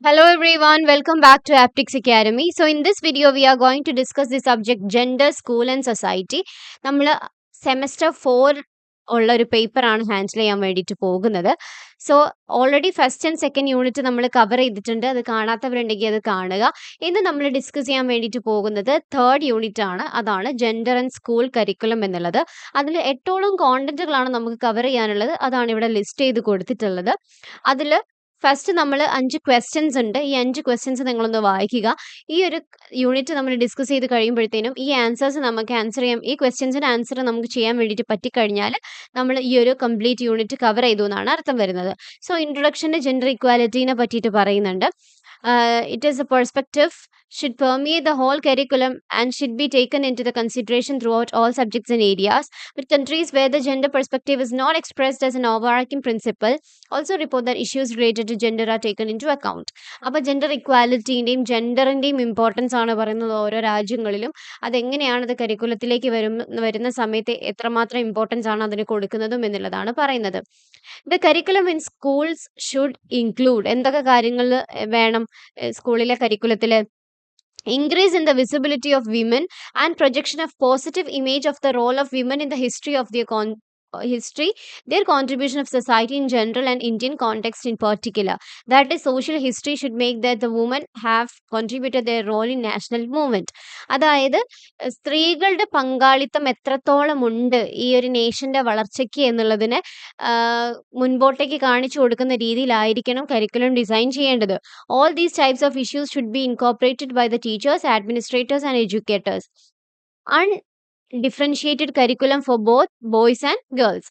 Hello everyone, welcome back to Aptics Academy. So in this video we are going to discuss the subject gender, school and society. നമ്മൾ semester 4 ഉള്ള ഒരു പേപ്പറാണ് handle ചെയ്യാൻ വേണ്ടിയിട്ട് പോകുന്നത്. So already first and second unit നമ്മൾ cover ചെയ്തിട്ടുണ്ട്. അത് കാണാത്തവരുണ്ടെങ്കിൽ അത് കാണുക. ഇന്ന് നമ്മൾ ഡിസ്കസ് ചെയ്യാൻ വേണ്ടിയിട്ട് പോകുന്നത് തേർഡ് യൂണിറ്റ് ആണ്. അതാണ് ജെൻഡർ ആൻഡ് സ്കൂൾ കരിക്കുലം എന്നുള്ളത്. അതിൽ 8ഓളം കോണ്ടന്റുകളാണ് നമുക്ക് കവർ ചെയ്യാനുള്ളത്. അതാണ് ഇവിടെ ലിസ്റ്റ് ചെയ്ത് കൊടുത്തിട്ടുള്ളത്. അതിൽ ഫസ്റ്റ് നമ്മൾ 5 ക്വസ്റ്റ്യൻസ് ഉണ്ട്. ഈ 5 ക്വസ്റ്റ്യൻസ് നിങ്ങളൊന്ന് വായിക്കുക. ഈ ഒരു യൂണിറ്റ് നമ്മൾ ഡിസ്കസ് ചെയ്ത് കഴിയുമ്പോഴത്തേനും ഈ ആൻസേഴ്സ് നമുക്ക് ആൻസർ ചെയ്യാം. ഈ ക്വസ്റ്റ്യൻസിന് ആൻസർ നമുക്ക് ചെയ്യാൻ വേണ്ടിയിട്ട് പറ്റിക്കഴിഞ്ഞാൽ നമ്മൾ ഈ ഒരു കംപ്ലീറ്റ് യൂണിറ്റ് കവർ ചെയ്തു എന്നാണ് അർത്ഥം വരുന്നത്. സോ ഇൻട്രൊഡക്ഷൻ്റെ ജെൻഡർ ഇക്വാലിറ്റീനെ പറ്റിയിട്ട് പറയുന്നുണ്ട്. It is a perspective should permeate the whole curriculum and should be taken into the consideration throughout all subjects and areas. With countries where the gender perspective is not expressed as an overarching principle, also report that issues related to gender are taken into account. അപ്പോൾ gender ഇക്വാലിറ്റീൻ്റെയും ജെൻഡറിൻ്റെയും importance ആണ് പറയുന്നത് ഓരോ രാജ്യങ്ങളിലും. അതെങ്ങനെയാണ് അത് കരിക്കുലത്തിലേക്ക് വരുന്ന സമയത്ത് എത്രമാത്രം ഇമ്പോർട്ടൻസ് ആണ് അതിന് കൊടുക്കുന്നതും എന്നുള്ളതാണ് പറയുന്നത്. The curriculum in schools should include എന്തൊക്കെ കാര്യങ്ങൾ വേണം സ്കൂളിലെ കരിക്കുലത്തിൽ? Increase in the visibility of women and projection of positive image of the role of women in the history of their their contribution of society in general and Indian context in particular. That is, social history should make that the women have contributed their role in national movement. അതായത് സ്ത്രീകളുടെ പങ്കാളിത്തം എത്രത്തോളം ഉണ്ട് ഈ ഒരു നേഷന്റെ വളർച്ചയ്ക്ക് എന്നുള്ളതിനെ മുൻപോട്ടേക്ക് കാണിച്ചു കൊടുക്കുന്ന രീതിയിലായിരിക്കണം കരിക്കുലം ഡിസൈൻ ചെയ്യേണ്ടത്. All these types of issues should be incorporated by the teachers, administrators and educators. Differentiated curriculum for both boys and girls.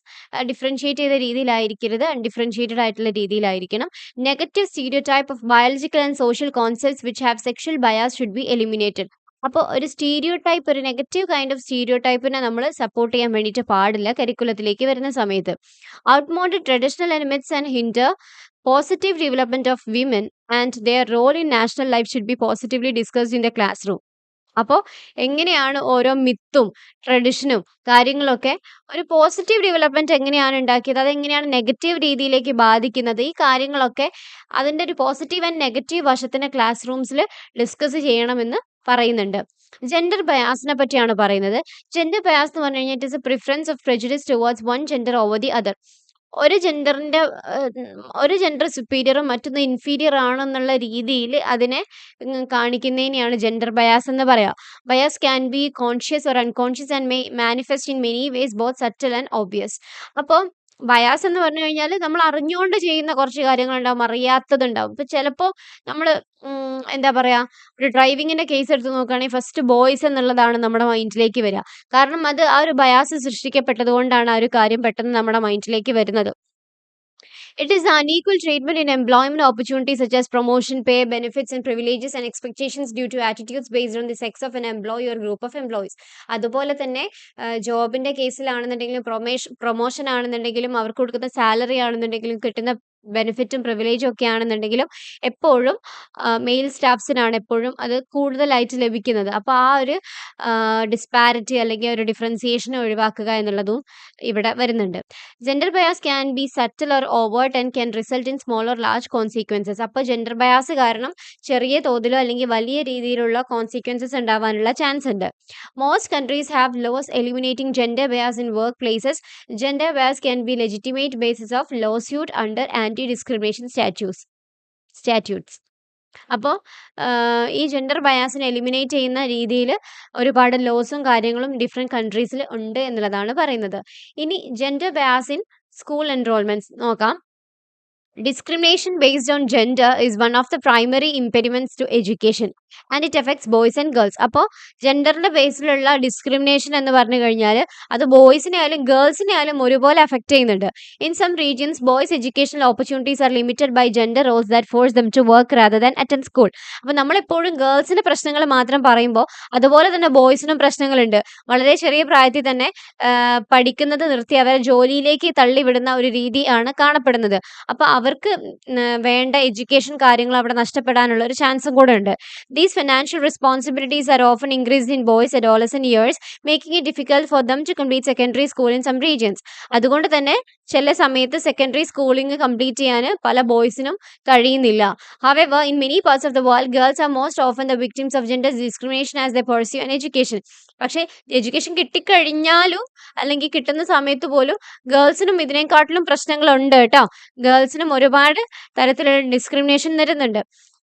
Differentiate ചെയ്ത രീതിയിലായിരിക്കരുത്, അൺഡിഫറൻഷിയേറ്റഡ് ആയിട്ടുള്ള രീതിയിലായിരിക്കണം. Negative stereotype of biological and social concepts which have sexual bias should be eliminated. അപ്പോൾ ഒരു stereotype, ഒരു negative kind of സ്റ്റീരിയോ ടൈപ്പിനെ നമ്മൾ സപ്പോർട്ട് ചെയ്യാൻ വേണ്ടിയിട്ട് പാടില്ല കരിക്കുലത്തിലേക്ക് വരുന്ന സമയത്ത്. Outmoded traditional elements and hinder positive development of women and their role in national life should be positively discussed in the class room. അപ്പോൾ എങ്ങനെയാണ് ഓരോ മിത്തും ട്രഡിഷനും കാര്യങ്ങളൊക്കെ ഒരു പോസിറ്റീവ് ഡെവലപ്മെന്റ് എങ്ങനെയാണ് ഉണ്ടാക്കിയത്, അതെങ്ങനെയാണ് നെഗറ്റീവ് രീതിയിലേക്ക് ബാധിക്കുന്നത്, ഈ കാര്യങ്ങളൊക്കെ അതിൻ്റെ ഒരു പോസിറ്റീവ് ആൻഡ് നെഗറ്റീവ് വശത്തിനെ ക്ലാസ് റൂംസിൽ ഡിസ്കസ് ചെയ്യണമെന്ന് പറയുന്നുണ്ട്. ജെൻഡർ ബയാസിനെ പറ്റിയാണ് പറയുന്നത്. ജെൻഡർ ബയാസ് എന്ന് പറഞ്ഞു കഴിഞ്ഞാൽ it is A preference of prejudice towards one gender over the other. ഒരു ജെൻഡർ സുപ്പീരിയറും മറ്റൊന്ന് ഇൻഫീരിയർ ആണെന്നുള്ള രീതിയിൽ അതിനെ കാണിക്കുന്നതിനെയാണ് ജെൻഡർ ബയാസ് എന്ന് പറയാം. Bias can be conscious or unconscious and may manifest in many ways both subtle and obvious. അപ്പോൾ bias എന്ന് പറഞ്ഞു കഴിഞ്ഞാൽ നമ്മൾ അറിഞ്ഞുകൊണ്ട് ചെയ്യുന്ന കുറച്ച് കാര്യങ്ങളുണ്ടാവും, അറിയാത്തതുണ്ടാവും. ഇപ്പം ചിലപ്പോൾ നമ്മൾ എന്താ പറയുക, ഒരു ഡ്രൈവിങ്ങിൻ്റെ കേസ് എടുത്ത് നോക്കുകയാണെങ്കിൽ ഫസ്റ്റ് ബോയ്സ് എന്നുള്ളതാണ് നമ്മുടെ മൈൻഡിലേക്ക് വരിക. കാരണം അത് ആ ഒരു ബയാസ് സൃഷ്ടിക്കപ്പെട്ടത് കൊണ്ടാണ് ആ ഒരു കാര്യം പെട്ടെന്ന് നമ്മുടെ മൈൻഡിലേക്ക് വരുന്നത്. It is the unequal treatment in employment opportunities such as promotion, pay, benefits and privileges and expectations due to attitudes based on the sex of an employee or group of employees. അതുപോലെ തന്നെ ജോബിൻ്റെ കേസിലാണെന്നുണ്ടെങ്കിലും promotion ആണെന്നുണ്ടെങ്കിലും അവർക്ക് കൊടുക്കുന്ന salary ആണെന്നുണ്ടെങ്കിലും കിട്ടുന്ന ബെനിഫിറ്റും പ്രിവിലേജും ഒക്കെ ആണെന്നുണ്ടെങ്കിലും എപ്പോഴും മെയിൽ സ്റ്റാഫ്സിനാണ് എപ്പോഴും അത് കൂടുതലായിട്ട് ലഭിക്കുന്നത്. അപ്പോൾ ആ ഒരു ഡിസ്പാരിറ്റി അല്ലെങ്കിൽ ഒരു ഡിഫറൻസിയേഷൻ ഒഴിവാക്കുക എന്നുള്ളതും ഇവിടെ വരുന്നുണ്ട്. Gender bias can B സറ്റിൽ or overt and can result in small or large consequences. അപ്പോൾ ജെൻഡർ ബയാസ് കാരണം ചെറിയ തോതിലോ അല്ലെങ്കിൽ വലിയ രീതിയിലുള്ള കോൺസിക്വൻസസ് ഉണ്ടാവാനുള്ള ചാൻസ് ഉണ്ട്. Most countries have laws eliminating gender bias in work places. Gender bias can be legitimate basis of lawsuit under anti discrimination statutes. അപ്പോൾ ഈ ജെൻഡർ ബയാസിനെ എലിമിനേറ്റ് ചെയ്യുന്ന രീതിയിൽ ഒരുപാട് ലോസും കാര്യങ്ങളും ഡിഫറെൻറ്റ് കൺട്രീസിൽ ഉണ്ട് എന്നുള്ളതാണ് പറയുന്നത്. ഇനി ജെൻഡർ ബയാസ് ഇൻ സ്കൂൾ എൻറോൾമെൻറ്റ്സ് നോക്കാം. Discrimination based on gender is one of the primary impediments to education and it affects boys and girls. അപ്പോൾ ജെൻഡറിൻ്റെ ബേസിലുള്ള ഡിസ്ക്രിമിനേഷൻ എന്ന് പറഞ്ഞു കഴിഞ്ഞാൽ അത് ബോയ്സിനെ ആയാലും ഗേൾസിനെ ആയാലും ഒരുപോലെ അഫക്റ്റ് ചെയ്യുന്നുണ്ട്. In some regions boys educational opportunities are limited by gender roles that force them to work rather than attend school. അപ്പോൾ നമ്മളെപ്പോഴും ഗേൾസിൻ്റെ പ്രശ്നങ്ങൾ മാത്രം പറയുമ്പോൾ അതുപോലെ തന്നെ ബോയ്സിനും പ്രശ്നങ്ങളുണ്ട്. വളരെ ചെറിയ പ്രായത്തിൽ തന്നെ പഠിക്കുന്നത് നിർത്തി അവരെ ജോലിയിലേക്ക് തള്ളിവിടുന്ന ഒരു രീതിയാണ് കാണപ്പെടുന്നത്. അപ്പോൾ അവർക്ക് വേണ്ട എഡ്യൂക്കേഷൻ കാര്യങ്ങൾ അവിടെ നഷ്ടപ്പെടാനുള്ള ഒരു ചാൻസും കൂടെ ഉണ്ട്. These financial responsibilities are often increased in boys adolescent years, making it difficult for them to complete secondary school in some regions. അതുകൊണ്ട് തന്നെ ചില സമയത്ത് സെക്കൻഡറി സ്കൂളിംഗ് കംപ്ലീറ്റ് ചെയ്യാൻ പല ബോയ്സിനും കഴിയുന്നില്ല. However, in many parts of the world, girls are most often the victims of gender discrimination as they pursue an education. പക്ഷേ education കിട്ടിക്കഴിഞ്ഞാലും അല്ലെങ്കിൽ കിട്ടുന്ന സമയത്ത് പോലും ഗേൾസിനും ഇതിനെക്കാട്ടിലും പ്രശ്നങ്ങളുണ്ട് കേട്ടോ. ഗേൾസിനും ഒരുപാട് തരത്തിലുള്ള ഡിസ്ക്രിമിനേഷൻ വരുന്നുണ്ട്.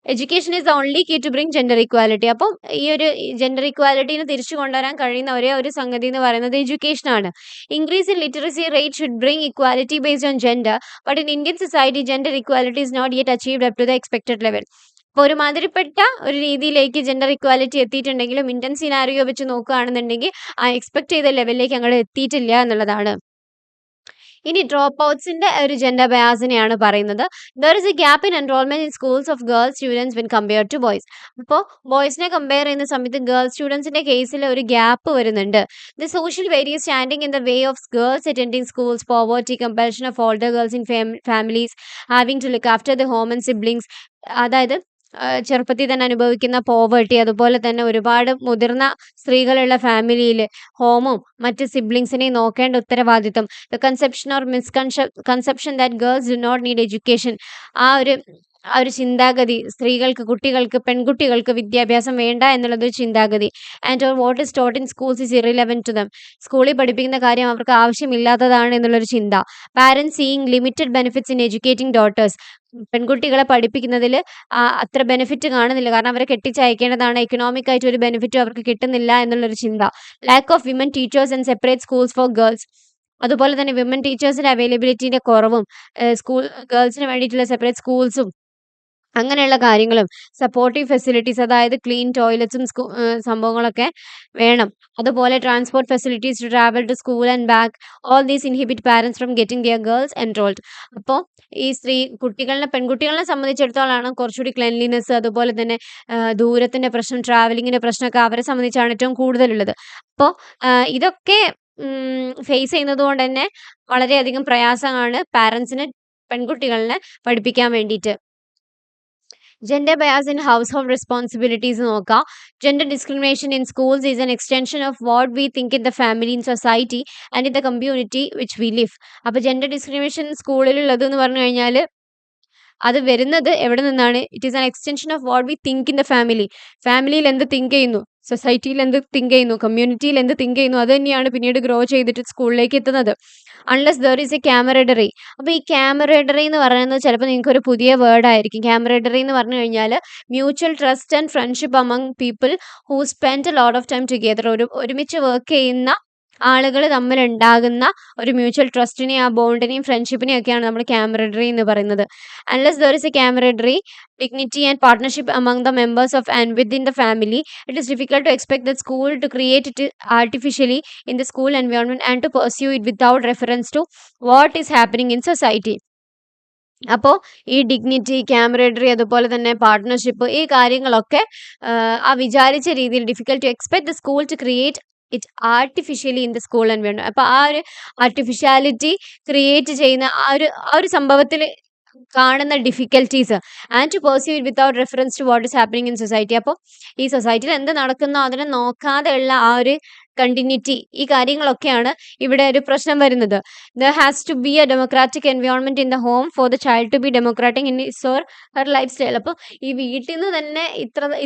Education is the only key to bring gender equality. അപ്പം ഈ ഒരു ജെൻഡർ ഇക്വാലിറ്റീനെ തിരിച്ചു കൊണ്ടുവരാൻ കഴിയുന്ന ഒരേ ഒരു സംഗതി എന്ന് പറയുന്നത് എഡ്യൂക്കേഷൻ ആണ്. Increase in literacy rate should bring equality based on gender, but in Indian society gender equality is not yet achieved up to the expected level. അപ്പോൾ ഒരുമാതിരിപ്പെട്ട ഒരു രീതിയിലേക്ക് ജെൻഡർ ഇക്വാലിറ്റി എത്തിയിട്ടുണ്ടെങ്കിലും ഇന്ത്യൻ സിനാരിയോ വെച്ച് നോക്കുകയാണെന്നുണ്ടെങ്കിൽ ആ എക്സ്പെക്ട് ചെയ്ത ലെവലിലേക്ക് അങ്ങോട്ട് എത്തിയിട്ടില്ല എന്നുള്ളതാണ്. ഇനി ഡ്രോപ്പ് ഔട്ട്സിന്റെ ഒരു ജെൻഡർ ബയാസിനെയാണ് പറയുന്നത്. There is a gap in enrolment in schools of girls students when compare to boys. അപ്പോൾ ബോയ്സിനെ കമ്പയർ ചെയ്യുന്ന സമയത്ത് ഗേൾസ് സ്റ്റുഡൻസിന്റെ കേസിൽ ഒരു ഗ്യാപ്പ് വരുന്നുണ്ട്. The social various standing in the way of girls attending schools, poverty, compulsion of older girls in families, having to look after the home and siblings. അതായത് ചെറുപ്പത്തിൽ തന്നെ അനുഭവിക്കുന്ന പോവർട്ടി, അതുപോലെ തന്നെ ഒരുപാട് മുതിർന്ന സ്ത്രീകളുള്ള ഫാമിലിയിൽ ഹോമും മറ്റ് സിബ്ലിങ്സിനെയും നോക്കേണ്ട ഉത്തരവാദിത്വം. The conception or conception that girls do not need education. ആ ഒരു ചിന്താഗതി, സ്ത്രീകൾക്ക്, കുട്ടികൾക്ക്, പെൺകുട്ടികൾക്ക് വിദ്യാഭ്യാസം വേണ്ട എന്നുള്ളതൊരു ചിന്താഗതി. And or what is taught in schools is irrelevant to them. സ്കൂളിൽ പഠിപ്പിക്കുന്ന കാര്യം അവർക്ക് ആവശ്യമില്ലാത്തതാണ് എന്നുള്ളൊരു ചിന്ത. Parents seeing limited benefits in educating daughters. പെൺകുട്ടികളെ പഠിപ്പിക്കുന്നതിൽ അത്ര ബെനിഫിറ്റ് കാണുന്നില്ല, കാരണം അവരെ കെട്ടിച്ചയക്കേണ്ടതാണ്, എക്കണോമിക് ആയിട്ട് ഒരു ബെനിഫിറ്റും അവർക്ക് കിട്ടുന്നില്ല എന്നുള്ളൊരു ചിന്ത. Lack of women teachers and separate schools for girls. അതുപോലെ തന്നെ വിമൻ ടീച്ചേഴ്സിന്റെ അവൈലബിലിറ്റിന്റെ കുറവും സ്കൂൾ ഗേൾസിന് വേണ്ടിയിട്ടുള്ള സെപ്പറേറ്റ് സ്കൂൾസും അങ്ങനെയുള്ള കാര്യങ്ങളും, സപ്പോർട്ടീവ് ഫെസിലിറ്റീസ്, അതായത് ക്ലീൻ ടോയ്ലറ്റ്സും സംഭവങ്ങളൊക്കെ വേണം. അതുപോലെ transport facilities to travel to school and back. All these inhibit parents from getting their girls enrolled. അപ്പോൾ ഈ പെൺകുട്ടികളെ സംബന്ധിച്ചിടത്തോളമാണ് കുറച്ചുകൂടി ക്ലെൻലിനെസ്, അതുപോലെ തന്നെ ദൂരത്തിന്റെ പ്രശ്നം, ട്രാവലിങ്ങിന്റെ പ്രശ്നമൊക്കെ അവരെ സംബന്ധിച്ചാണ് ഏറ്റവും കൂടുതലുള്ളത്. അപ്പോൾ ഇതൊക്കെ ഫേസ് ചെയ്യുന്നത് കൊണ്ട് തന്നെ വളരെയധികം പ്രയാസമാണ് പാരൻസിന് പെൺകുട്ടികളെ പഠിപ്പിക്കാൻ വേണ്ടിയിട്ട്. Gender bias in household responsibilities നോക്കാം. Gender discrimination in schools is an extension of what we think in the family, in society and in the community which we live. അപ്പോൾ ജെൻഡർ ഡിസ്ക്രിമിനേഷൻ സ്കൂളിലുള്ളത് എന്ന് പറഞ്ഞു കഴിഞ്ഞാൽ അത് വരുന്നത് എവിടെ നിന്നാണ്? It is an extension of what we think in the family. ഫാമിലിയിൽ എന്ത് തിങ്ക് ചെയ്യുന്നു, സൊസൈറ്റിയിൽ എന്ത് തിങ്ക് ചെയ്യുന്നു, കമ്മ്യൂണിറ്റിയിൽ എന്ത് തിങ്ക് ചെയ്യുന്നു, അത് തന്നെയാണ് പിന്നീട് ഗ്രോ ചെയ്തിട്ട് സ്കൂളിലേക്ക് എത്തുന്നത്. Unless there is a camaraderie. അപ്പോൾ ഈ ക്യാമറഡറി എന്ന് പറയുന്നത് ചിലപ്പോൾ നിങ്ങൾക്ക് ഒരു പുതിയ വേർഡ് ആയിരിക്കും. ക്യാമറഡറി എന്ന് പറഞ്ഞു കഴിഞ്ഞാൽ mutual trust and friendship among people who spend a lot of time together. ഒരുമിച്ച് വർക്ക് ചെയ്യുന്ന ആളുകൾ തമ്മിലുണ്ടാകുന്ന ഒരു മ്യൂച്വൽ ട്രസ്റ്റിനെയും ആ ബോണ്ടിനെയും ഫ്രണ്ട്ഷിപ്പിനെയും ഒക്കെയാണ് നമ്മൾ ക്യാമറഡറി എന്ന് പറയുന്നത്. Unless there is a camaraderie, dignity and partnership among the members of and within the family, it is difficult to expect the school to create it artificially in the school environment and to pursue it without reference to what is happening in society. അപ്പോൾ ഈ dignity, ക്യാമറഡറി, അതുപോലെ തന്നെ partnership, ഈ കാര്യങ്ങളൊക്കെ ആ വിചാരിച്ച രീതിയിൽ difficult to expect the school to create it artificially in the school environment. അപ്പോൾ ആ ഒരു ആർട്ടിഫിഷ്യാലിറ്റി ക്രിയേറ്റ് ചെയ്യുന്ന ആ ഒരു സംഭവത്തിൽ കാണുന്ന difficulties and to pursue it without reference to what is happening in society. അപ്പോൾ ഈ സൊസൈറ്റിയിൽ എന്ത് നടക്കുന്നോ അതിനെ നോക്കാതെയുള്ള ആ ഒരു കണ്ടിന്യൂറ്റി, ഈ കാര്യങ്ങളൊക്കെയാണ് ഇവിടെ ഒരു പ്രശ്നം വരുന്നത്. There has to be a democratic environment in the home for the child to be democratic in his or her life style. അപ്പോൾ ഈ വീട്ടിൽ നിന്ന് തന്നെ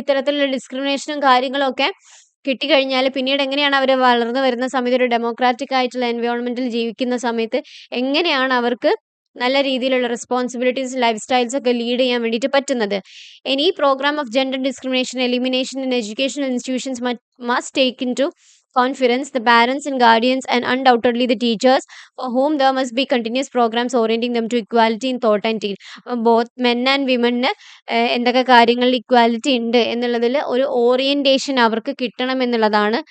ഇത്തരത്തിലുള്ള ഡിസ്ക്രിമിനേഷനും കാര്യങ്ങളും ഒക്കെ കിട്ടിക്കഴിഞ്ഞാൽ പിന്നീട് എങ്ങനെയാണ് അവർ വളർന്നു വരുന്ന സമയത്ത് ഒരു ഡെമോക്രാറ്റിക് ആയിട്ടുള്ള എൻവയോൺമെന്റിൽ ജീവിക്കുന്ന സമയത്ത് എങ്ങനെയാണ് അവർക്ക് നല്ല രീതിയിലുള്ള റെസ്പോൺസിബിലിറ്റീസ്, ലൈഫ് സ്റ്റൈൽസ് ഒക്കെ ലീഡ് ചെയ്യാൻ വേണ്ടിയിട്ട് പറ്റുന്നത്. Any programme of gender discrimination elimination in educational institutions must take into conference the parents and guardians and undoubtedly the teachers, for whom there must be continuous programs orienting them to equality in thought and deed. Both men and women എന്തൊക്കെ കാര്യങ്ങളിൽ equality ഉണ്ട് എന്നുള്ളതിൽ ഒരു orientation അവർക്ക് കിട്ടണം എന്നുള്ളതാണ്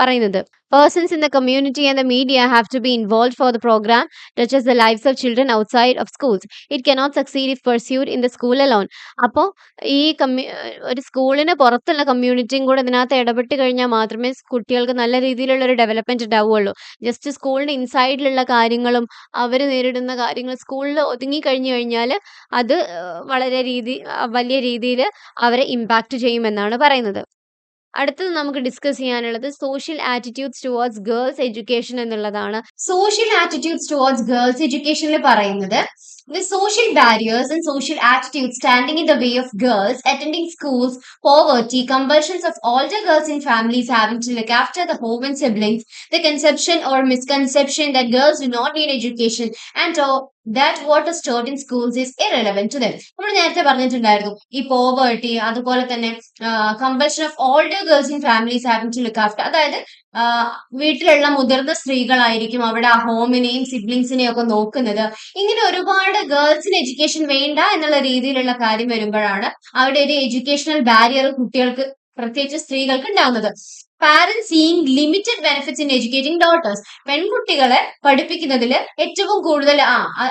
പറയുന്നത്. Persons in the community and the media have to be involved for the program touches the lives of children outside of schools. It cannot succeed if pursued in the school alone. അപ്പോൾ ഈ ഒരു സ്കൂളിന് പുറത്തുള്ള കമ്മ്യൂണിറ്റിയും കൂടെ ഇതിനകത്ത് ഇടപെട്ട് കഴിഞ്ഞാൽ മാത്രമേ കുട്ടികൾക്ക് നല്ല രീതിയിലുള്ള ഒരു ഡെവലപ്മെന്റ് ഉണ്ടാവുകയുള്ളൂ. ജസ്റ്റ് സ്കൂളിന്റെ ഇൻസൈഡിലുള്ള കാര്യങ്ങളും അവർ നേരിടുന്ന കാര്യങ്ങൾ സ്കൂളിൽ ഒതുങ്ങി കഴിഞ്ഞു കഴിഞ്ഞാൽ അത് വലിയ രീതിയിൽ അവരെ ഇമ്പാക്റ്റ് ചെയ്യുമെന്നാണ് പറയുന്നത്. അടുത്തത് നമുക്ക് ഡിസ്കസ് ചെയ്യാനുള്ളത് social attitudes towards girls education എന്നുള്ളതാണ്. സോഷ്യൽ ആറ്റിറ്റ്യൂഡ്സ് ടുവേർഡ്സ് ഗേൾസ് എഡ്യൂക്കേഷനിൽ പറയുന്നത് the social barriers and social attitudes standing in the way of girls attending schools, poverty, compulsions of older girls in families having to look after the home and siblings, the conception or misconception that girls do not need education and that what is taught in schools is irrelevant to them. നമ്മൾ നേരത്തെ പറഞ്ഞിട്ടുണ്ടായിരുന്നു ഈ poverty, അതുപോലെ തന്നെ compulsion of older girls in families having to look after, അതായത് വീട്ടിലുള്ള മുതിർന്ന സ്ത്രീകളായിരിക്കും അവിടെ ആ ഹോമിനെയും സിബ്ലിങ്സിനെയും ഒക്കെ നോക്കുന്നത്. ഇങ്ങനെ ഒരുപാട് ഗേൾസിന് എഡ്യൂക്കേഷൻ വേണ്ട എന്നുള്ള രീതിയിലുള്ള കാര്യം വരുമ്പോഴാണ് അവിടെ ഒരു എഡ്യൂക്കേഷണൽ ബാരിയർ കുട്ടികൾക്ക്, പ്രത്യേകിച്ച് സ്ത്രീകൾക്ക് ഉണ്ടാകുന്നത്. Parents seeing limited benefits in educating daughters, പെൺകുട്ടികളെ പഠിപ്പിക്കുന്നതിൽ ഏറ്റവും കൂടുതൽ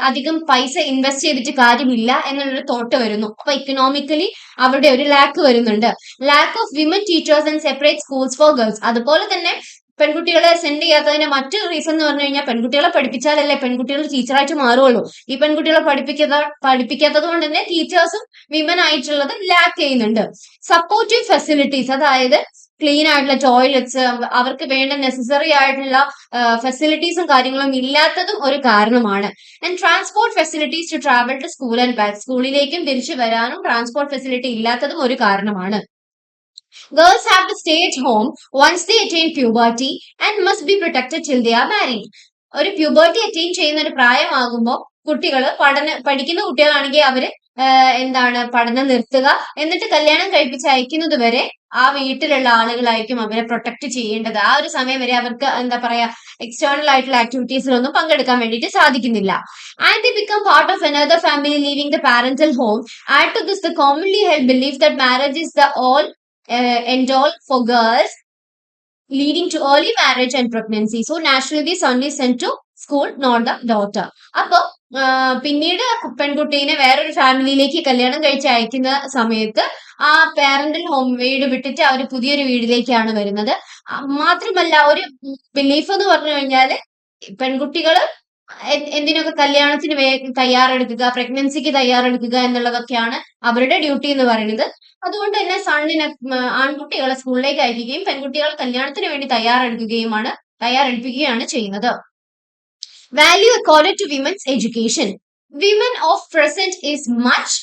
അധികം പൈസ ഇൻവെസ്റ്റ് ചെയ്തിട്ട് കാര്യമില്ല എന്നുള്ളൊരു തോട്ട് വരുന്നു. അപ്പൊ ഇക്കണോമിക്കലി അവിടെ ഒരു ലാക്ക് വരുന്നുണ്ട്. Lack of women teachers and separate schools for girls, അതുപോലെ തന്നെ പെൺകുട്ടികളെ സെൻഡ് ചെയ്യാത്തതിന്റെ മറ്റൊരു റീസൺ എന്ന് പറഞ്ഞു കഴിഞ്ഞാൽ പെൺകുട്ടികളെ പഠിപ്പിച്ചാലല്ലേ പെൺകുട്ടികൾ ടീച്ചറായിട്ട് മാറുള്ളൂ. ഈ പെൺകുട്ടികളെ പഠിപ്പിക്കാത്തത് കൊണ്ട് തന്നെ ടീച്ചേഴ്സും വിമൻ ആയിട്ടുള്ളത് ലാക്ക് ചെയ്യുന്നുണ്ട്. സപ്പോർട്ടീവ് ഫെസിലിറ്റീസ്, അതായത് ക്ലീൻ ആയിട്ടുള്ള ടോയ്ലറ്റ്സ്, അവർക്ക് വേണ്ട നെസസറി ആയിട്ടുള്ള ഫെസിലിറ്റീസും കാര്യങ്ങളും ഇല്ലാത്തതും ഒരു കാരണമാണ്. And transport facilities to travel to school and back, സ്കൂളിലേക്കും തിരിച്ചു വരാനും ട്രാൻസ്പോർട്ട് ഫെസിലിറ്റി ഇല്ലാത്തതും ഒരു കാരണമാണ്. Girls have to stay at home once they attain puberty and must be protected till they are married. ഒരു പ്യൂബർട്ടി അറ്റൈൻ ചെയ്യുന്ന ഒരു പ്രായമാകുമ്പോൾ കുട്ടികൾ പഠിക്കുന്ന കുട്ടികളാണെങ്കിൽ അവര് പഠനം നിർത്തുക, എന്നിട്ട് കല്യാണം കഴിപ്പിച്ച് അയക്കുന്നത് വരെ ആ വീട്ടിലുള്ള ആളുകളായിരിക്കും അവരെ പ്രൊട്ടക്ട് ചെയ്യേണ്ടത്. ആ ഒരു സമയം വരെ അവർക്ക് എക്സ്റ്റേണൽ ആയിട്ടുള്ള ആക്ടിവിറ്റീസിലൊന്നും പങ്കെടുക്കാൻ വേണ്ടിയിട്ട് സാധിക്കുന്നില്ല. And they become part of another family leaving the parental home. Add to this the commonly held belief that marriage is the all and all for girls, leading to early marriage and pregnancy. So naturally the son is sent to school, not the daughter. അപ്പൊ പിന്നീട് പെൺകുട്ടീനെ വേറൊരു ഫാമിലിയിലേക്ക് കല്യാണം കഴിച്ച് അയക്കുന്ന സമയത്ത് ആ parental home വീട് വിട്ടിട്ട് അവർ പുതിയൊരു വീട്ടിലേക്കാണ് വരുന്നത്. മാത്രമല്ല ഒരു ബിലീഫ് എന്ന് പറഞ്ഞു കഴിഞ്ഞാല് പെൺകുട്ടികള് എന്തിനൊക്കെ കല്യാണത്തിന് തയ്യാറെടുക്കുക, പ്രഗ്നൻസിക്ക് തയ്യാറെടുക്കുക എന്നുള്ളതൊക്കെയാണ് അവരുടെ ഡ്യൂട്ടി എന്ന് പറയുന്നത്. അതുകൊണ്ട് തന്നെ ആൺകുട്ടികളെ സ്കൂളിലേക്ക് അയക്കുകയും പെൺകുട്ടികൾ കല്യാണത്തിന് വേണ്ടി തയ്യാറെടുപ്പിക്കുകയാണ് ചെയ്യുന്നത്. Value according to women's education. Women of present is much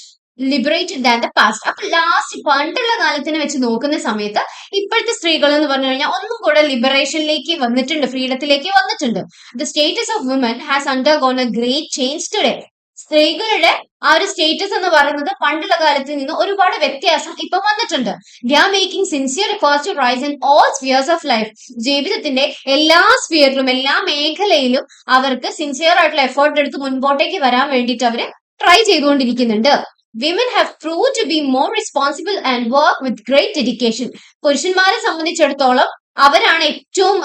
liberated than the past. അപ്പൊ ലാസ്റ്റ് പണ്ടുള്ള കാലത്തിനെ വെച്ച് നോക്കുന്ന സമയത്ത് ഇപ്പോഴത്തെ സ്ത്രീകൾ എന്ന് പറഞ്ഞു കഴിഞ്ഞാൽ ഒന്നും കൂടെ ലിബറേഷനിലേക്ക് വന്നിട്ടുണ്ട്, ഫ്രീഡത്തിലേക്ക് വന്നിട്ടുണ്ട്. The status of woman has undergone a great change today. സ്ത്രീകളുടെ ആ ഒരു സ്റ്റേറ്റസ് എന്ന് പറയുന്നത് പണ്ടുള്ള കാലത്തിൽ നിന്ന് ഒരുപാട് വ്യത്യാസം ഇപ്പൊ വന്നിട്ടുണ്ട്. They are making sincere efforts to rise in all spheres of life. ജീവിതത്തിന്റെ എല്ലാ സ്ഫിയറിലും എല്ലാ മേഖലയിലും അവർക്ക് സിൻസിയർ ആയിട്ടുള്ള എഫേർട്ട് എടുത്ത് മുൻപോട്ടേക്ക് വരാൻ വേണ്ടിയിട്ട് അവര് try ചെയ്തുകൊണ്ടിരിക്കുന്നുണ്ട്. Women have proved to be more responsible and work with great dedication. പുരുഷന്മാരെ സംബന്ധിച്ചിടത്തോളം അവരാണ് ഏറ്റവും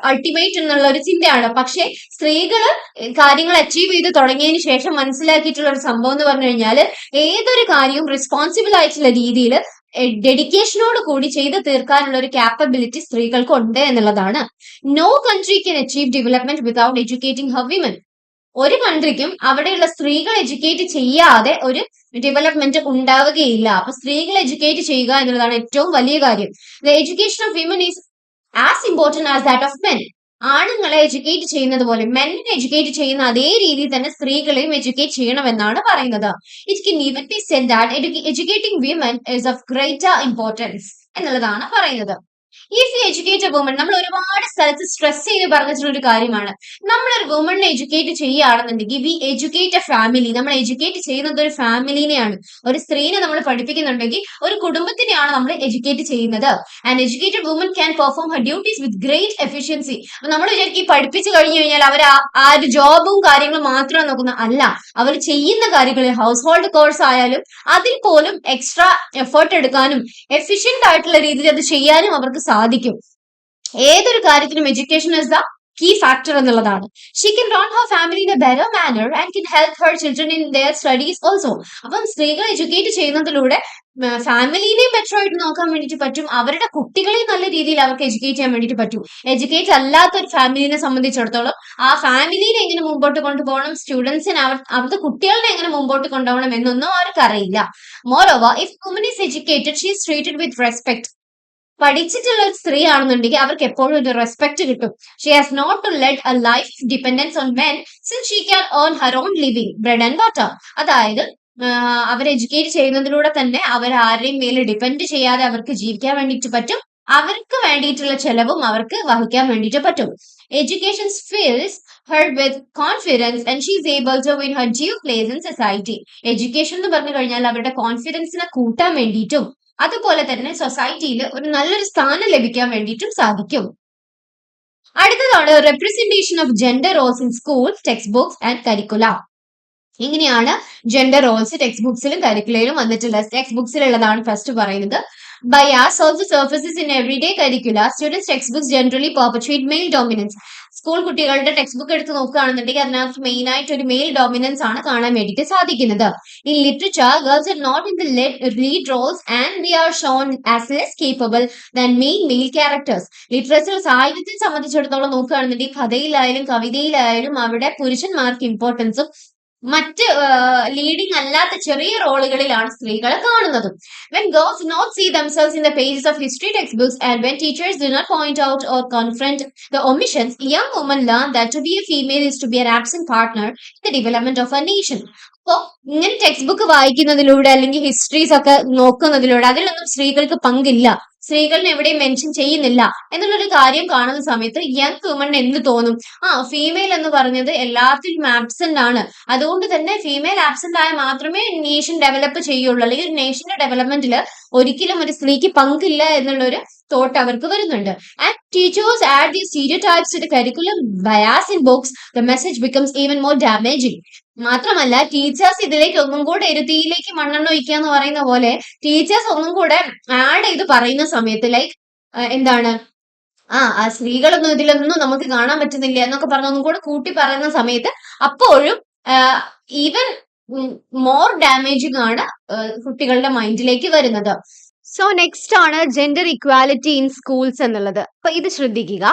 അൾട്ടിമേറ്റ് എന്നുള്ള ഒരു ചിന്തയാണ്. പക്ഷെ സ്ത്രീകള് കാര്യങ്ങൾ അച്ചീവ് ചെയ്ത് തുടങ്ങിയതിന് ശേഷം മനസ്സിലാക്കിയിട്ടുള്ള ഒരു സംഭവം എന്ന് പറഞ്ഞു കഴിഞ്ഞാൽ ഏതൊരു കാര്യവും റെസ്പോൺസിബിൾ ആയിട്ടുള്ള രീതിയിൽ ഡെഡിക്കേഷനോട് കൂടി ചെയ്ത് തീർക്കാനുള്ള ഒരു കാപ്പബിലിറ്റി സ്ത്രീകൾക്ക് ഉണ്ട് എന്നുള്ളതാണ്. No country can achieve development without educating her women. ഒരു കൺട്രിക്കും അവിടെയുള്ള സ്ത്രീകൾ എഡ്യൂക്കേറ്റ് ചെയ്യാതെ ഒരു ഡെവലപ്മെന്റ് ഉണ്ടാവുകയില്ല. അപ്പൊ സ്ത്രീകൾ എഡ്യൂക്കേറ്റ് ചെയ്യുക എന്നുള്ളതാണ് ഏറ്റവും വലിയ കാര്യം. The education of women is as important as that of men. ആണുങ്ങളെ എഡ്യൂക്കേറ്റ് ചെയ്യുന്നത് പോലെ മെന്നിനെ എഡ്യൂക്കേറ്റ് ചെയ്യുന്ന അതേ രീതിയിൽ തന്നെ സ്ത്രീകളെയും എഡ്യൂക്കേറ്റ് ചെയ്യണമെന്നാണ് പറയുന്നത്. It can even B said that educating women is of greater importance എന്നുള്ളതാണ് പറയുന്നത്. If U educate A woman, നമ്മൾ ഒരുപാട് സ്ഥലത്ത് സ്ട്രെസ് ചെയ്ത് പറഞ്ഞിട്ടുള്ള ഒരു കാര്യമാണ്. നമ്മളൊരു വുമണിനെ എഡ്യൂക്കേറ്റ് ചെയ്യുകയാണെന്നുണ്ടെങ്കിൽ വി എഡ്യൂക്കേറ്റ് എ ഫാമിലി. നമ്മൾ എഡ്യൂക്കേറ്റ് ചെയ്യുന്നത് ഒരു ഫാമിലിനെയാണ്. ഒരു സ്ത്രീനെ നമ്മൾ പഠിപ്പിക്കുന്നുണ്ടെങ്കിൽ ഒരു കുടുംബത്തിനെയാണ് നമ്മൾ എഡ്യൂക്കേറ്റ് ചെയ്യുന്നത്. And educated woman can perform Har duties with great efficiency. അപ്പൊ നമ്മൾ വിചാരിക്കും പഠിപ്പിച്ചു കഴിഞ്ഞു കഴിഞ്ഞാൽ അവർ ആ ഒരു ജോബും കാര്യങ്ങളും മാത്രം നോക്കുന്ന അല്ല, അവർ ചെയ്യുന്ന കാര്യങ്ങൾ ഹൗസ് ഹോൾഡ് കോഴ്സ് ആയാലും അതിൽ പോലും എക്സ്ട്രാ എഫേർട്ട് എടുക്കാനും എഫിഷ്യന്റ് ആയിട്ടുള്ള രീതിയിൽ അത് ചെയ്യാനും അവർക്ക് സാധിക്കും. ഏതൊരു കാര്യത്തിനും education is the key factor എന്നുള്ളതാണ്. She can run her family in a better manner and can help her children in their studies also. അപ്പം സ്ത്രീകൾ എഡ്യൂക്കേറ്റ് ചെയ്യുന്നതിലൂടെ ഫാമിലിനെയും ബെറ്റർ ആയിട്ട് നോക്കാൻ വേണ്ടിയിട്ട് പറ്റും, അവരുടെ കുട്ടികളെയും നല്ല രീതിയിൽ അവർക്ക് എഡ്യൂക്കേറ്റ് ചെയ്യാൻ വേണ്ടിയിട്ട് പറ്റും. എഡ്യൂക്കേറ്റ് അല്ലാത്ത ഒരു ഫാമിലിനെ സംബന്ധിച്ചിടത്തോളം ആ ഫാമിലിനെ എങ്ങനെ മുമ്പോട്ട് കൊണ്ടുപോകണം, സ്റ്റുഡൻസിനെ അവരുടെ കുട്ടികളെ എങ്ങനെ മുമ്പോട്ട് കൊണ്ടുപോകണം എന്നൊന്നും അവർക്ക് അറിയില്ല. Moreover, if woman is educated, she is treated with respect. പഠിച്ചിട്ടുള്ള ഒരു സ്ത്രീ ആണെന്നുണ്ടെങ്കിൽ അവർക്ക് എപ്പോഴും ഒരു റെസ്പെക്ട് കിട്ടും. She has not to let a life dependence on men since she can earn her own living bread and butter. അതായത് അവർ എഡ്യൂക്കേറ്റ് ചെയ്യുന്നതിലൂടെ തന്നെ അവർ ആരുടെയും മേലെ ഡിപെൻഡ് ചെയ്യാതെ അവർക്ക് ജീവിക്കാൻ വേണ്ടിയിട്ട് പറ്റും. അവർക്ക് വേണ്ടിയിട്ടുള്ള ചെലവും അവർക്ക് വഹിക്കാൻ വേണ്ടിയിട്ട് പറ്റും. Education fils her with confidence and she is able to win her due place in society. Education എന്ന് പറഞ്ഞു കഴിഞ്ഞാൽ അവരുടെ കോൺഫിഡൻസിനെ കൂട്ടാൻ വേണ്ടിയിട്ടും അതുപോലെ തന്നെ സൊസൈറ്റിയിൽ ഒരു നല്ലൊരു സ്ഥാനം ലഭിക്കാൻ വേണ്ടിയിട്ടും സാധിക്കും. അടുത്തതാണ് representation of gender roles in schools, text books and കരിക്കുല. ഇങ്ങനെയാണ് ജെൻഡർ റോൾസ് ടെക്സ്റ്റ് ബുക്സിലും കരിക്കുലയിലും വന്നിട്ടുള്ളത്. ടെക്സ്റ്റ് ബുക്സിലുള്ളതാണ് ഫസ്റ്റ് പറയുന്നത്. Bias also surfaces in everyday curricula. Students' textbooks generally perpetuate male dominance. School കുട്ടികളുടെ ടെക്സ്റ്റ് ബുക്ക് എടുത്ത് നോക്കുകയാണെന്നുണ്ടെങ്കിൽ അതിനകത്ത് മെയിൻ ആയിട്ട് ഒരു മെയിൽ ഡോമിനൻസ് ആണ് കാണാൻ വേണ്ടിയിട്ട് സാധിക്കുന്നത്. In literature, girls are not in the lead roles and they are shown as less capable than main male characters. Literature സാഹിത്യത്തെ സംബന്ധിച്ചിടത്തോളം നോക്കുകയാണെന്നുണ്ടെങ്കിൽ കഥയിലായാലും കവിതയിലായാലും അവിടെ പുരുഷന്മാർക്ക് ഇമ്പോർട്ടൻസും മറ്റ് ലീഡിംഗ് അല്ലാത്ത ചെറിയ റോളുകളിലാണ് സ്ത്രീകളെ കാണുന്നത്. When girls do not see themselves in the pages of history textbooks and when teachers do not point out or confront the omissions, young women learn that to be a female is to be an absent partner in the development of a nation. അപ്പോൾ ഇങ്ങനെ text book വായിക്കുന്നതിലൂടെ അല്ലെങ്കിൽ histories ഒക്കെ നോക്കുന്നതിലൂടെ അതിലൊന്നും സ്ത്രീകൾക്ക് പങ്കില്ല, സ്ത്രീകളിനെ എവിടെയും mention ചെയ്യുന്നില്ല എന്നുള്ളൊരു കാര്യം കാണുന്ന സമയത്ത് യങ് വുമണിന് എന്ത് തോന്നും? ഫീമെയിൽ എന്ന് പറഞ്ഞത് എല്ലാത്തിലും ആബ്സെന്റ് ആണ്, അതുകൊണ്ട് തന്നെ ഫീമെയിൽ ആബ്സെന്റ് ആയാൽ മാത്രമേ നേഷൻ ഡെവലപ്പ് ചെയ്യുള്ളൂ, അല്ലെങ്കിൽ നേഷന്റെ ഡെവലപ്മെന്റിൽ ഒരിക്കലും ഒരു സ്ത്രീക്ക് പങ്കില്ല എന്നുള്ളൊരു തോട്ട് അവർക്ക് വരുന്നുണ്ട്. And teachers add these stereotypes to the curriculum bias in books, the message becomes even more damaging. മാത്രമല്ല ടീച്ചേഴ്സ് ഇതിലേക്ക് ഒന്നും കൂടെ തീയിലേക്ക് മണ്ണെണ്ണ ഒഴിക്കുക എന്ന് പറയുന്ന പോലെ ടീച്ചേഴ്സ് ഒന്നും കൂടെ ആഡ് ചെയ്ത് പറയുന്ന സമയത്ത് ലൈക്ക് എന്താണ് ആ സ്ത്രീകളൊന്നും ഇതിലൊന്നും നമുക്ക് കാണാൻ പറ്റുന്നില്ല എന്നൊക്കെ പറഞ്ഞ് ഒന്നും കൂടെ കൂട്ടി പറയുന്ന സമയത്ത് അപ്പോഴും ഈവൻ മോർ ഡാമേജിങ് ആണ് കുട്ടികളുടെ മൈൻഡിലേക്ക് വരുന്നത്. സോ നെക്സ്റ്റ് ആണ് ജെൻഡർ ഇക്വാലിറ്റി ഇൻ സ്കൂൾസ് എന്നുള്ളത്. അപ്പൊ ഇത് ശ്രദ്ധിക്കുക.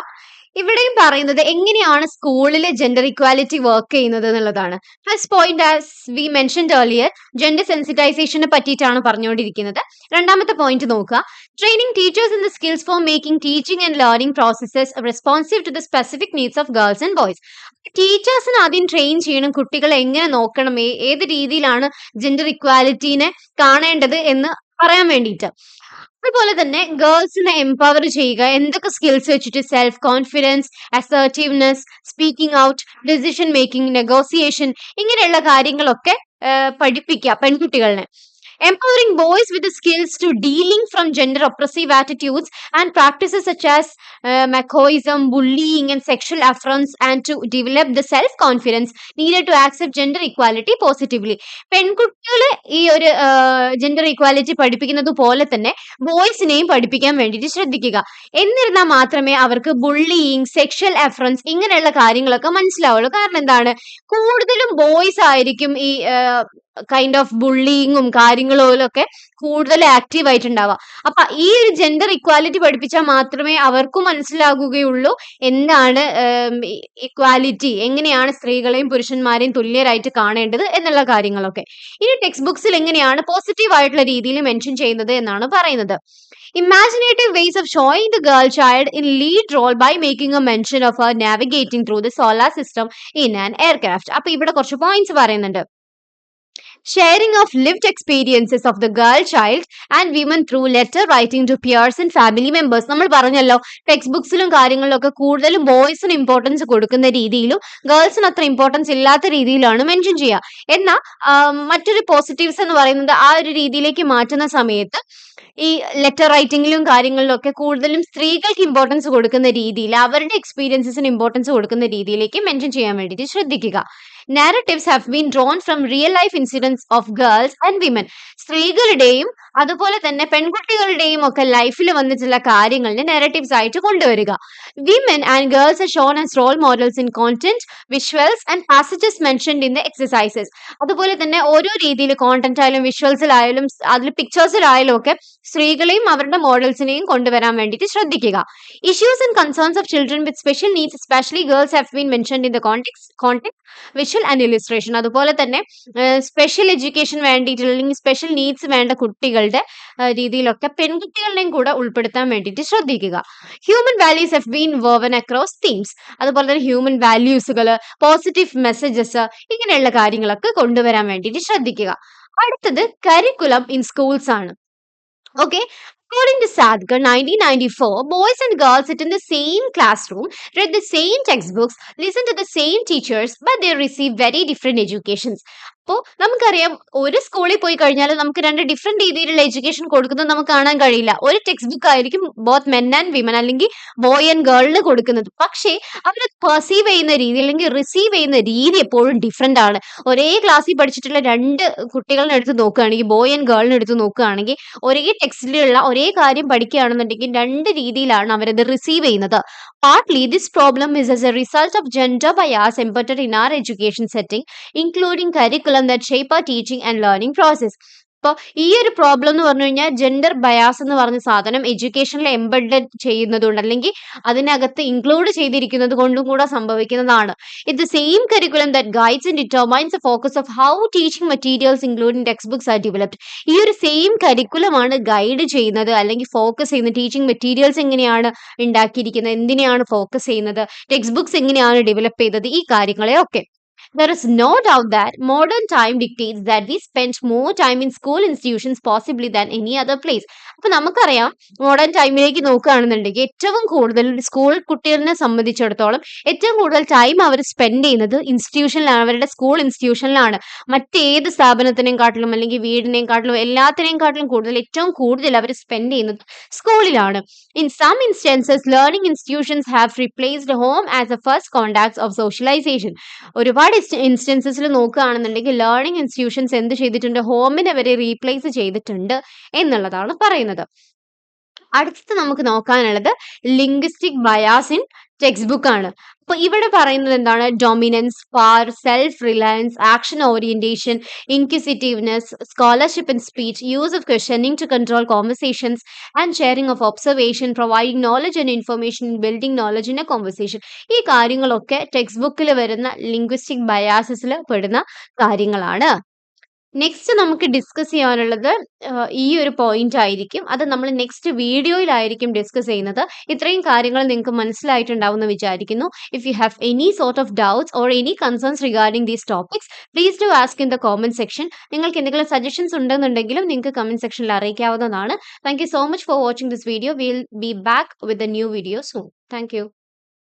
ഇവിടെയും പറയുന്നത് എങ്ങനെയാണ് സ്കൂളിലെ ജെൻഡർ ഇക്വാലിറ്റി വർക്ക് ചെയ്യുന്നത് എന്നുള്ളതാണ്. First point as we mentioned earlier, gender സെൻസിറ്റൈസേഷനെ പറ്റിയിട്ടാണ് പറഞ്ഞുകൊണ്ടിരിക്കുന്നത്. രണ്ടാമത്തെ പോയിന്റ് നോക്കുക, training teachers in the skills for making teaching and learning processes responsive to the specific needs of girls and boys. ടീച്ചേഴ്സിന് ആദ്യം train ചെയ്യണം, കുട്ടികളെ എങ്ങനെ നോക്കണം, ഏത് രീതിയിലാണ് ജെൻഡർ ഇക്വാലിറ്റീനെ കാണേണ്ടത് എന്ന് പറയാൻ വേണ്ടിയിട്ട്. അതുപോലെ തന്നെ ഗേൾസിനെ എംപവർ ചെയ്യുക, എന്തൊക്കെ സ്കിൽസ് വെച്ചിട്ട് self confidence, assertiveness, speaking out, decision making, negotiation, ഇങ്ങനെയുള്ള കാര്യങ്ങളൊക്കെ പഠിപ്പിക്കുക പെൺകുട്ടികളെ. Empowering boys with the skills to dealing from gender oppressive attitudes and practices such as machismo, bullying and sexual affronts, and to develop the self-confidence needed to accept gender equality positively. പെൺകുട്ടികളെ ഈ ഒരു gender equality പഠിപ്പിക്കുന്നത് പോലെ തന്നെ ബോയ്സിനെയും പഠിപ്പിക്കാൻ വേണ്ടിയിട്ട് ശ്രദ്ധിക്കുക. എന്നിരുന്നാൽ മാത്രമേ അവർക്ക് ബുള്ളിയിങ്, സെക്ഷൽ അഫറൻസ് ഇങ്ങനെയുള്ള കാര്യങ്ങളൊക്കെ മനസ്സിലാവുള്ളൂ. കാരണം എന്താണ്, കൂടുതലും ബോയ്സ് ആയിരിക്കും ഈ കൈൻഡ് ഓഫ് ബുള്ളിങ്ങും കാര്യങ്ങളൊക്കെ കൂടുതൽ ആക്റ്റീവ് ആയിട്ടുണ്ടാവുക. അപ്പൊ ഈ ഒരു ജെൻഡർ ഇക്വാലിറ്റി പഠിപ്പിച്ചാൽ മാത്രമേ അവർക്കും മനസ്സിലാകുകയുള്ളൂ എന്താണ് ഇക്വാലിറ്റി, എങ്ങനെയാണ് സ്ത്രീകളെയും പുരുഷന്മാരെയും തുല്യരായിട്ട് കാണേണ്ടത് എന്നുള്ള കാര്യങ്ങളൊക്കെ. ഇനി ടെക്സ്റ്റ് ബുക്സിൽ എങ്ങനെയാണ് പോസിറ്റീവ് ആയിട്ടുള്ള രീതിയിൽ മെൻഷൻ ചെയ്യുന്നത് എന്നാണ് പറയുന്നത്. Imaginative ways of showing the girl child in lead role by making a mention of her navigating through the solar system in an aircraft. അപ്പൊ ഇവിടെ കുറച്ച് പോയിന്റ്സ് പറയുന്നുണ്ട്. Sharing of lived experiences of the girl child and women through letter writing to peers and family members. നമ്മൾ പറഞ്ഞല്ലോ text ബുക്സിലും കാര്യങ്ങളിലൊക്കെ കൂടുതലും ബോയ്സിന് importance കൊടുക്കുന്ന രീതിയിലും ഗേൾസിന് അത്ര ഇമ്പോർട്ടൻസ് ഇല്ലാത്ത രീതിയിലാണ് മെൻഷൻ ചെയ്യുക. എന്നാൽ മറ്റൊരു പോസിറ്റീവ്സ് എന്ന് പറയുന്നത് ആ ഒരു രീതിയിലേക്ക് മാറ്റുന്ന സമയത്ത് ഈ ലെറ്റർ റൈറ്റിംഗിലും കാര്യങ്ങളിലും ഒക്കെ കൂടുതലും സ്ത്രീകൾക്ക് ഇമ്പോർട്ടൻസ് കൊടുക്കുന്ന രീതിയിൽ, അവരുടെ എക്സ്പീരിയൻസിന് ഇമ്പോർട്ടൻസ് കൊടുക്കുന്ന രീതിയിലേക്ക് മെൻഷൻ ചെയ്യാൻ വേണ്ടിയിട്ട് ശ്രദ്ധിക്കുക. Narratives have been drawn from real life incidents of girls and women. സ്ത്രീകളുടെയും അതുപോലെ തന്നെ പെൺകുട്ടികളുടെയും ഒക്കെ ലൈഫിൽ വന്നിട്ടുള്ള കാര്യങ്ങളുടെ നെറേറ്റീവ്സ് ആയിട്ട് കൊണ്ടുവരിക. Women and girls are shown as role models in content, visuals and passages mentioned in the exercises. അതുപോലെ തന്നെ ഓരോ രീതിയിൽ കോണ്ടന്റ് ആയാലും വിഷ്വൽസിലായാലും അതിൽ പിക്ചേഴ്സിലായാലും ഒക്കെ സ്ത്രീകളെയും അവരുടെ മോഡൽസിനെയും കൊണ്ടുവരാൻ വേണ്ടിയിട്ട് ശ്രദ്ധിക്കുക. Issues and concerns of children with special needs especially girls have been mentioned in the context visual and illustration. അതുപോലെ തന്നെ സ്പെഷ്യൽ എഡ്യൂക്കേഷൻ വേണ്ടിയിട്ടുള്ള അല്ലെങ്കിൽ സ്പെഷ്യൽ നീഡ്സ് വേണ്ട കുട്ടികളുടെ രീതിയിലൊക്കെ പെൺകുട്ടികളുടെയും കൂടെ ഉൾപ്പെടുത്താൻ വേണ്ടിയിട്ട് ശ്രദ്ധിക്കുക. Human values have been woven across themes. അതുപോലെ തന്നെ ഹ്യൂമൻ വാല്യൂസുകൾ, പോസിറ്റീവ് മെസ്സേജസ്, ഇങ്ങനെയുള്ള കാര്യങ്ങളൊക്കെ കൊണ്ടുവരാൻ വേണ്ടിയിട്ട് ശ്രദ്ധിക്കുക. അടുത്തത് കരിക്കുലം ഇൻ സ്കൂൾസ് ആണ്. Okay, according to Sadgar 1994, boys and girls sit in the same classroom, read the same textbooks, listen to the same teachers, but they receive very different educations. അപ്പോൾ നമുക്കറിയാം, ഒരു സ്കൂളിൽ പോയി കഴിഞ്ഞാൽ നമുക്ക് രണ്ട് ഡിഫറെന്റ് രീതിയിലുള്ള എഡ്യൂക്കേഷൻ കൊടുക്കുന്നത് നമുക്ക് കാണാൻ കഴിയില്ല. ഒരു ടെക്സ്റ്റ് ബുക്ക് ആയിരിക്കും ബോത്ത് മെൻ ആൻഡ് വിമൻ അല്ലെങ്കിൽ ബോയ് ആൻഡ് ഗേളിന് കൊടുക്കുന്നത്. പക്ഷേ അവർ പെർസീവ് ചെയ്യുന്ന രീതി അല്ലെങ്കിൽ റിസീവ് ചെയ്യുന്ന രീതി എപ്പോഴും ഡിഫറെന്റ് ആണ്. ഒരേ ക്ലാസ്സിൽ പഠിച്ചിട്ടുള്ള രണ്ട് കുട്ടികളെ എടുത്ത് നോക്കുകയാണെങ്കിൽ, ബോയ് ആൻഡ് ഗേളിനെ എടുത്ത് നോക്കുകയാണെങ്കിൽ, ഒരേ ടെക്സ്റ്റിലുള്ള ഒരേ കാര്യം പഠിക്കുകയാണെന്നുണ്ടെങ്കിൽ രണ്ട് രീതിയിലാണ് അവരത് റിസീവ് ചെയ്യുന്നത്. Partly, this problem is as a result of gender bias embedded in our education setting, including curriculum that shape our teaching and learning process. അപ്പോൾ ഈ ഒരു പ്രോബ്ലം എന്ന് പറഞ്ഞു കഴിഞ്ഞാൽ ജെൻഡർ ബയാസ് എന്ന് പറഞ്ഞ സാധനം എഡ്യൂക്കേഷനിൽ എംബഡഡ് ചെയ്യുന്നതുകൊണ്ട് അല്ലെങ്കിൽ അതിനകത്ത് ഇൻക്ലൂഡ് ചെയ്തിരിക്കുന്നത് കൊണ്ടും കൂടെ സംഭവിക്കുന്നതാണ്. ഇത് same curriculum that guides and determines the focus of how teaching materials including text books are developed. ഈ ഒരു സെയിം കരിക്കുലമാണ് ഗൈഡ് ചെയ്യുന്നത് അല്ലെങ്കിൽ ഫോക്കസ് ചെയ്യുന്നത്. ടീച്ചിങ് മെറ്റീരിയൽസ് എങ്ങനെയാണ് ഉണ്ടാക്കിയിരിക്കുന്നത്, എന്തിനെയാണ് ഫോക്കസ് ചെയ്യുന്നത്, ടെക്സ്റ്റ് ബുക്സ് എങ്ങനെയാണ് ഡെവലപ്പ് ചെയ്തത്, ഈ കാര്യങ്ങളെ ഒക്കെ. There is no doubt that modern time dictates that we spend more time in school institutions possibly than any other place. അപ്പൊ നമുക്കറിയാം, മോഡേൺ ടൈമിലേക്ക് നോക്കുകയാണെന്നുണ്ടെങ്കിൽ ഏറ്റവും കൂടുതൽ സ്കൂൾ കുട്ടികളെ സംബന്ധിച്ചിടത്തോളം ഏറ്റവും കൂടുതൽ ടൈം അവർ സ്പെൻഡ് ചെയ്യുന്നത് ഇൻസ്റ്റിറ്റ്യൂഷനിലാണ്, അവരുടെ സ്കൂൾ ഇൻസ്റ്റിറ്റ്യൂഷനിലാണ്. മറ്റേത് സ്ഥാപനത്തിനെയും കാട്ടിലും അല്ലെങ്കിൽ വീടിനെയും കാട്ടിലും എല്ലാത്തിനെയും കാട്ടിലും ഏറ്റവും കൂടുതൽ അവർ സ്പെൻഡ് ചെയ്യുന്നത് സ്കൂളിലാണ്. In some instances, learning institutions have replaced home as the first contacts of socialization. ഒരുപാട് ഇൻസ്റ്റൻസസിൽ നോക്കുകയാണെന്നുണ്ടെങ്കിൽ ലേണിംഗ് ഇൻസ്റ്റിറ്റ്യൂഷൻസ് എന്ത് ചെയ്തിട്ടുണ്ട്, ഹോമിനെ വരെ റീപ്ലേസ് ചെയ്തിട്ടുണ്ട് എന്നുള്ളതാണ് പറയുന്നത്. അടുത്തത് നമുക്ക് നോക്കാനുള്ളത് linguistic bias in textbook ആണ്. അപ്പൊ ഇവിടെ പറയുന്നത് എന്താണ്? Dominance, power, self reliance, action orientation, inquisitiveness, scholarship in speech, use of questioning to control conversations and sharing of observation, providing knowledge and information, building knowledge in a conversation. ഈ കാര്യങ്ങളൊക്കെ text ബുക്കിൽ വരുന്ന linguistic ബയാസസിൽ പെടുന്ന കാര്യങ്ങളാണ്. Next നമുക്ക് discuss ചെയ്യാനുള്ളത് ഈ ഒരു പോയിന്റ് ആയിരിക്കും. അത് നമ്മൾ നെക്സ്റ്റ് വീഡിയോയിലായിരിക്കും ഡിസ്കസ് ചെയ്യുന്നത്. ഇത്രയും കാര്യങ്ങൾ നിങ്ങൾക്ക് മനസ്സിലായിട്ടുണ്ടാവും എന്ന് വിചാരിക്കുന്നു. If you have any sort of doubts or any concerns regarding these topics, please do ask in the comment section. നിങ്ങൾക്ക് എന്തെങ്കിലും സജഷൻസ് ഉണ്ടെന്നുണ്ടെങ്കിലും നിങ്ങൾക്ക് കമന്റ് സെക്ഷനിൽ അറിയിക്കാവുന്നതാണ്. Thank you so much for watching this video. Will be back with a new video soon. Thank U.